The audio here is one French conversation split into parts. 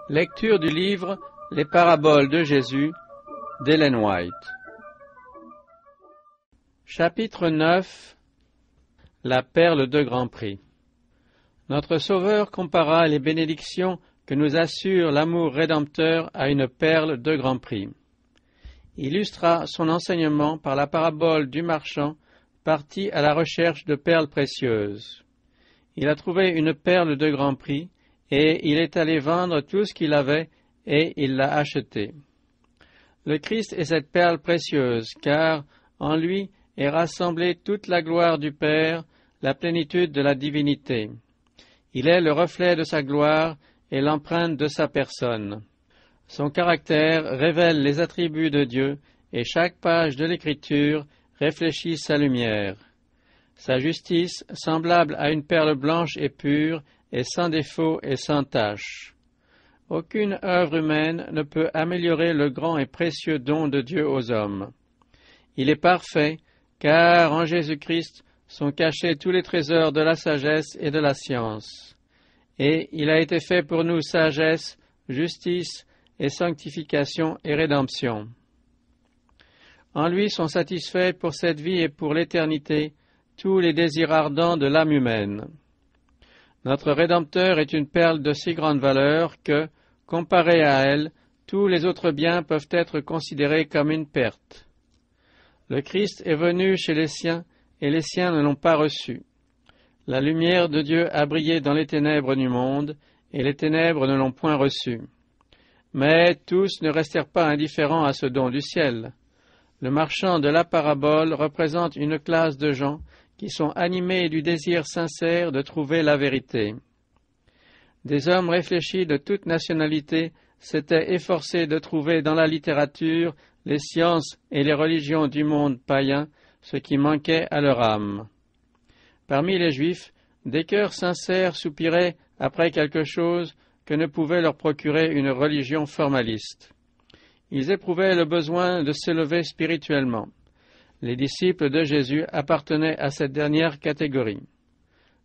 Lecture du livre Les paraboles de Jésus d'Ellen White. Chapitre 9. La perle de grand prix. Notre Sauveur compara les bénédictions que nous assure l'amour rédempteur à une perle de grand prix. Il illustra son enseignement par la parabole du marchand parti à la recherche de perles précieuses. Il a trouvé une perle de grand prix et il est allé vendre tout ce qu'il avait et il l'a achetée. Le Christ est cette perle précieuse, car en lui est rassemblée toute la gloire du Père, la plénitude de la divinité. Il est le reflet de sa gloire et l'empreinte de sa personne. Son caractère révèle les attributs de Dieu et chaque page de l'Écriture réfléchit sa lumière. Sa justice, semblable à une perle blanche et pure, est sans défaut et sans tache. Aucune œuvre humaine ne peut améliorer le grand et précieux don de Dieu aux hommes. Il est parfait, car en Jésus-Christ sont cachés tous les trésors de la sagesse et de la science. Et il a été fait pour nous sagesse, justice et sanctification et rédemption. En lui sont satisfaits pour cette vie et pour l'éternité tous les désirs ardents de l'âme humaine. Notre Rédempteur est une perle de si grande valeur que, comparée à elle, tous les autres biens peuvent être considérés comme une perte. Le Christ est venu chez les siens, et les siens ne l'ont pas reçu. La lumière de Dieu a brillé dans les ténèbres du monde, et les ténèbres ne l'ont point reçu. Mais tous ne restèrent pas indifférents à ce don du ciel. Le marchand de la parabole représente une classe de gens qui sont animés du désir sincère de trouver la vérité. Des hommes réfléchis de toute nationalité s'étaient efforcés de trouver dans la littérature, les sciences et les religions du monde païen ce qui manquait à leur âme. Parmi les Juifs, des cœurs sincères soupiraient après quelque chose que ne pouvait leur procurer une religion formaliste. Ils éprouvaient le besoin de s'élever spirituellement. Les disciples de Jésus appartenaient à cette dernière catégorie.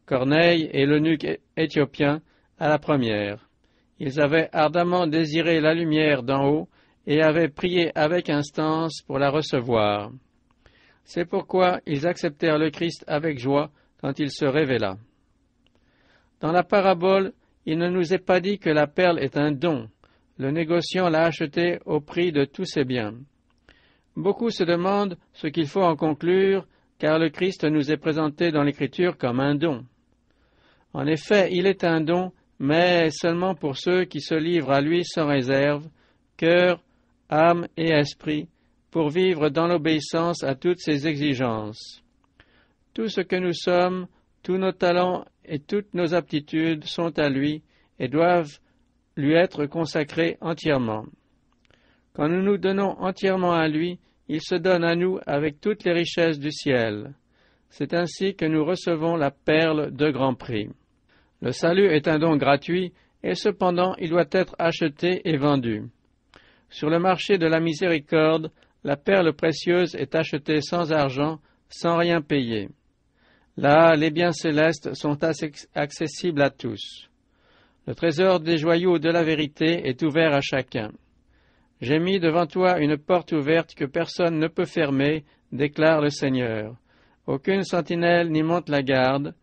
Corneille et l'eunuque éthiopien à la première. Ils avaient ardemment désiré la lumière d'en haut et avaient prié avec instance pour la recevoir. C'est pourquoi ils acceptèrent le Christ avec joie quand il se révéla. Dans la parabole, il ne nous est pas dit que la perle est un don. Le négociant l'a achetée au prix de tous ses biens. Beaucoup se demandent ce qu'il faut en conclure, car le Christ nous est présenté dans l'Écriture comme un don. En effet, il est un don, mais seulement pour ceux qui se livrent à lui sans réserve, cœur, âme et esprit, pour vivre dans l'obéissance à toutes ses exigences. Tout ce que nous sommes, tous nos talents et toutes nos aptitudes sont à lui et doivent lui être consacrés entièrement. Quand nous nous donnons entièrement à lui, il se donne à nous avec toutes les richesses du ciel. C'est ainsi que nous recevons la perle de grand prix. Le salut est un don gratuit, et cependant il doit être acheté et vendu. Sur le marché de la miséricorde, la perle précieuse est achetée sans argent, sans rien payer. Là, les biens célestes sont accessibles à tous. Le trésor des joyaux de la vérité est ouvert à chacun. J'ai mis devant toi une porte ouverte que personne ne peut fermer, déclare le Seigneur. Aucune sentinelle n'y monte la garde.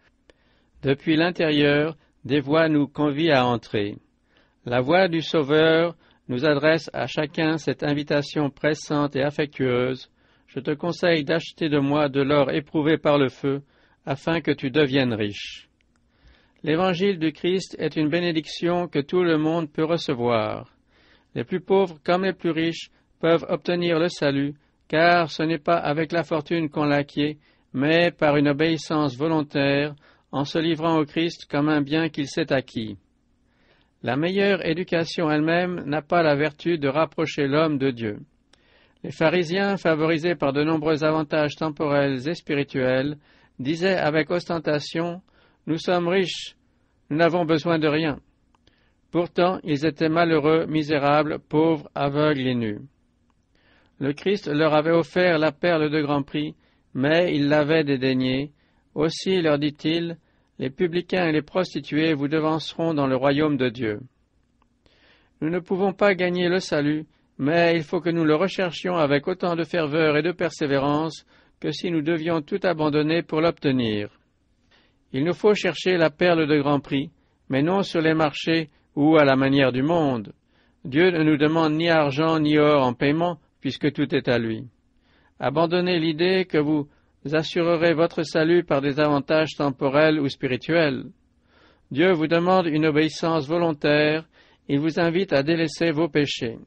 Depuis l'intérieur, des voix nous convient à entrer. La voix du Sauveur nous adresse à chacun cette invitation pressante et affectueuse. Je te conseille d'acheter de moi de l'or éprouvé par le feu, afin que tu deviennes riche. L'Évangile du Christ est une bénédiction que tout le monde peut recevoir. Les plus pauvres comme les plus riches peuvent obtenir le salut, car ce n'est pas avec la fortune qu'on l'acquiert, mais par une obéissance volontaire, en se livrant au Christ comme un bien qu'il s'est acquis. La meilleure éducation elle-même n'a pas la vertu de rapprocher l'homme de Dieu. Les pharisiens, favorisés par de nombreux avantages temporels et spirituels, disaient avec ostentation « Nous sommes riches, nous n'avons besoin de rien ». Pourtant, ils étaient malheureux, misérables, pauvres, aveugles et nus. Le Christ leur avait offert la perle de grand prix, mais ils l'avaient dédaignée. Aussi, leur dit-il, les publicains et les prostituées vous devanceront dans le royaume de Dieu. Nous ne pouvons pas gagner le salut, mais il faut que nous le recherchions avec autant de ferveur et de persévérance que si nous devions tout abandonner pour l'obtenir. Il nous faut chercher la perle de grand prix, mais non sur les marchés ou à la manière du monde. Dieu ne nous demande ni argent ni or en paiement, puisque tout est à lui. Abandonnez l'idée que vous assurerez votre salut par des avantages temporels ou spirituels. Dieu vous demande une obéissance volontaire, il vous invite à délaisser vos péchés.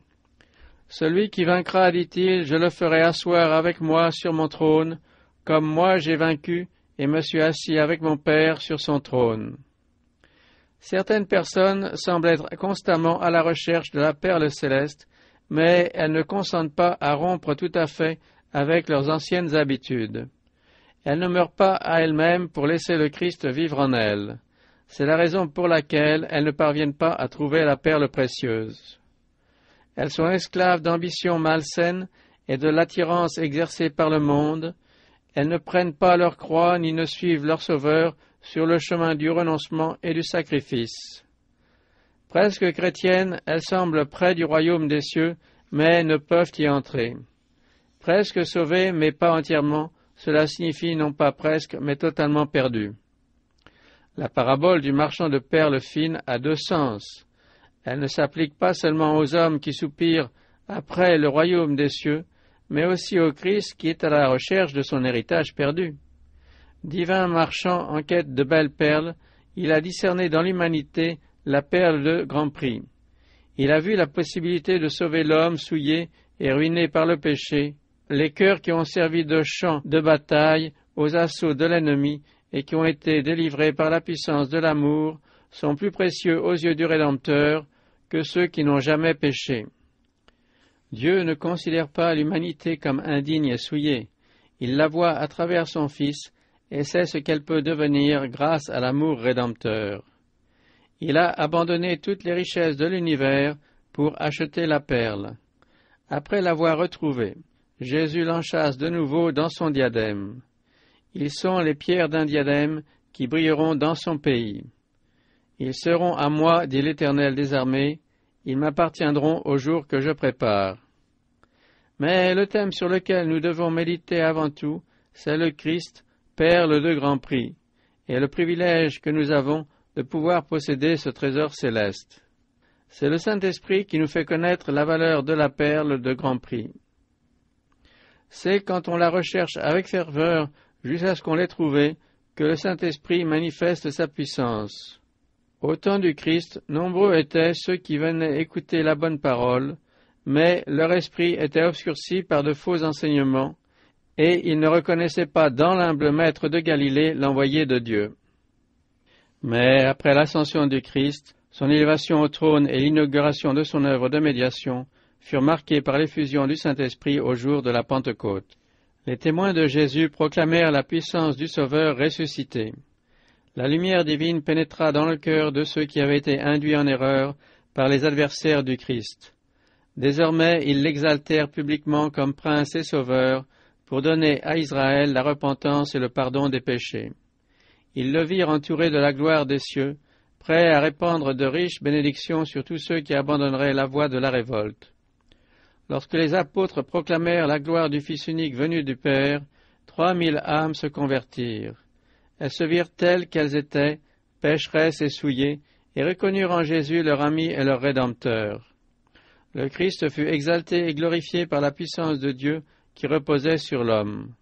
Celui qui vaincra, dit-il, je le ferai asseoir avec moi sur mon trône, comme moi j'ai vaincu et me suis assis avec mon Père sur son trône. Certaines personnes semblent être constamment à la recherche de la perle céleste, mais elles ne consentent pas à rompre tout à fait avec leurs anciennes habitudes. Elles ne meurent pas à elles-mêmes pour laisser le Christ vivre en elles. C'est la raison pour laquelle elles ne parviennent pas à trouver la perle précieuse. Elles sont esclaves d'ambitions malsaines et de l'attirance exercée par le monde. Elles ne prennent pas leur croix ni ne suivent leur Sauveur sur le chemin du renoncement et du sacrifice. Presque chrétiennes, elles semblent près du royaume des cieux, mais ne peuvent y entrer. Presque sauvées, mais pas entièrement, cela signifie non pas presque, mais totalement perdues. La parabole du marchand de perles fines a deux sens. Elle ne s'applique pas seulement aux hommes qui soupirent après le royaume des cieux, mais aussi au Christ qui est à la recherche de son héritage perdu. Divin marchand en quête de belles perles, il a discerné dans l'humanité la perle de grand prix. Il a vu la possibilité de sauver l'homme souillé et ruiné par le péché, les cœurs qui ont servi de champ de bataille aux assauts de l'ennemi et qui ont été délivrés par la puissance de l'amour sont plus précieux aux yeux du Rédempteur que ceux qui n'ont jamais péché. Dieu ne considère pas l'humanité comme indigne et souillée. Il la voit à travers son Fils et sait ce qu'elle peut devenir grâce à l'amour rédempteur. Il a abandonné toutes les richesses de l'univers pour acheter la perle. Après l'avoir retrouvée, Jésus l'enchâsse de nouveau dans son diadème. Ils sont les pierres d'un diadème qui brilleront dans son pays. Ils seront à moi, dit l'Éternel des armées, ils m'appartiendront au jour que je prépare. Mais le thème sur lequel nous devons méditer avant tout, c'est le Christ, perle de grand prix, et le privilège que nous avons de pouvoir posséder ce trésor céleste. C'est le Saint-Esprit qui nous fait connaître la valeur de la perle de grand prix. C'est quand on la recherche avec ferveur jusqu'à ce qu'on l'ait trouvée que le Saint-Esprit manifeste sa puissance. Au temps du Christ, nombreux étaient ceux qui venaient écouter la bonne parole, mais leur esprit était obscurci par de faux enseignements, et ils ne reconnaissaient pas dans l'humble Maître de Galilée l'envoyé de Dieu. Mais après l'ascension du Christ, son élévation au trône et l'inauguration de son œuvre de médiation furent marquées par l'effusion du Saint-Esprit au jour de la Pentecôte. Les témoins de Jésus proclamèrent la puissance du Sauveur ressuscité. La lumière divine pénétra dans le cœur de ceux qui avaient été induits en erreur par les adversaires du Christ. Désormais, ils l'exaltèrent publiquement comme prince et sauveur pour donner à Israël la repentance et le pardon des péchés. Ils le virent entouré de la gloire des cieux, prêt à répandre de riches bénédictions sur tous ceux qui abandonneraient la voie de la révolte. Lorsque les apôtres proclamèrent la gloire du Fils unique venu du Père, 3000 âmes se convertirent. Elles se virent telles qu'elles étaient, pécheresses et souillées, et reconnurent en Jésus leur ami et leur Rédempteur. Le Christ fut exalté et glorifié par la puissance de Dieu qui reposait sur l'homme.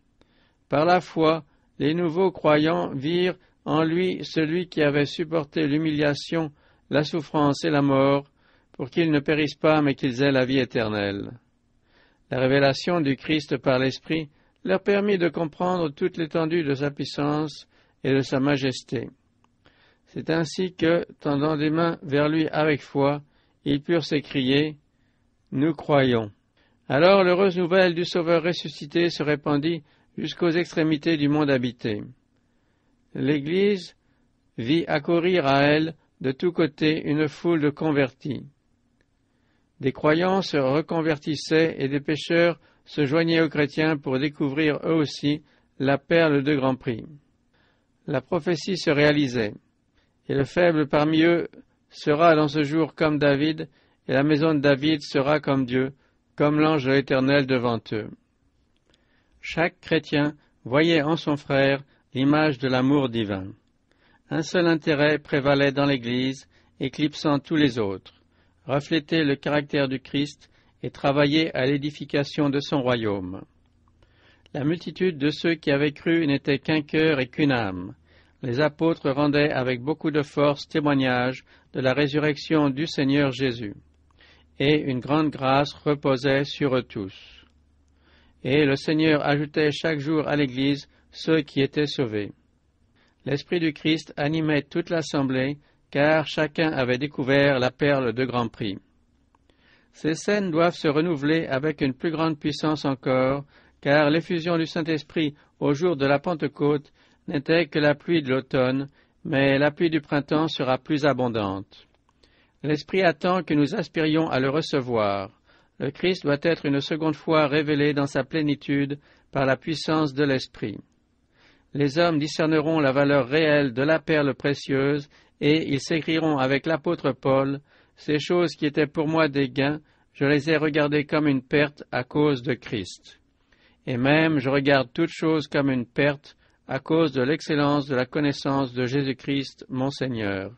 Par la foi, les nouveaux croyants virent en lui celui qui avait supporté l'humiliation, la souffrance et la mort, pour qu'ils ne périssent pas mais qu'ils aient la vie éternelle. La révélation du Christ par l'Esprit leur permit de comprendre toute l'étendue de sa puissance et de sa majesté. C'est ainsi que, tendant des mains vers lui avec foi, ils purent s'écrier « Nous croyons ». Alors l'heureuse nouvelle du Sauveur ressuscité se répandit jusqu'aux extrémités du monde habité. L'Église vit accourir à elle de tous côtés une foule de convertis. Des croyants se reconvertissaient et des pécheurs se joignaient aux chrétiens pour découvrir eux aussi la perle de grand prix. La prophétie se réalisait, et le faible parmi eux sera dans ce jour comme David, et la maison de David sera comme Dieu, comme l'ange de l'Éternel devant eux. Chaque chrétien voyait en son frère l'image de l'amour divin. Un seul intérêt prévalait dans l'Église, éclipsant tous les autres, refléter le caractère du Christ et travailler à l'édification de son royaume. La multitude de ceux qui avaient cru n'était qu'un cœur et qu'une âme. Les apôtres rendaient avec beaucoup de force témoignage de la résurrection du Seigneur Jésus, et une grande grâce reposait sur eux tous. Et le Seigneur ajoutait chaque jour à l'Église ceux qui étaient sauvés. L'Esprit du Christ animait toute l'assemblée, car chacun avait découvert la perle de grand prix. Ces scènes doivent se renouveler avec une plus grande puissance encore, car l'effusion du Saint-Esprit au jour de la Pentecôte n'était que la pluie de l'automne, mais la pluie du printemps sera plus abondante. L'Esprit attend que nous aspirions à le recevoir. Le Christ doit être une seconde fois révélé dans sa plénitude par la puissance de l'Esprit. Les hommes discerneront la valeur réelle de la perle précieuse et ils s'écrieront avec l'apôtre Paul « Ces choses qui étaient pour moi des gains, je les ai regardées comme une perte à cause de Christ. Et même je regarde toutes choses comme une perte à cause de l'excellence de la connaissance de Jésus-Christ, mon Seigneur. »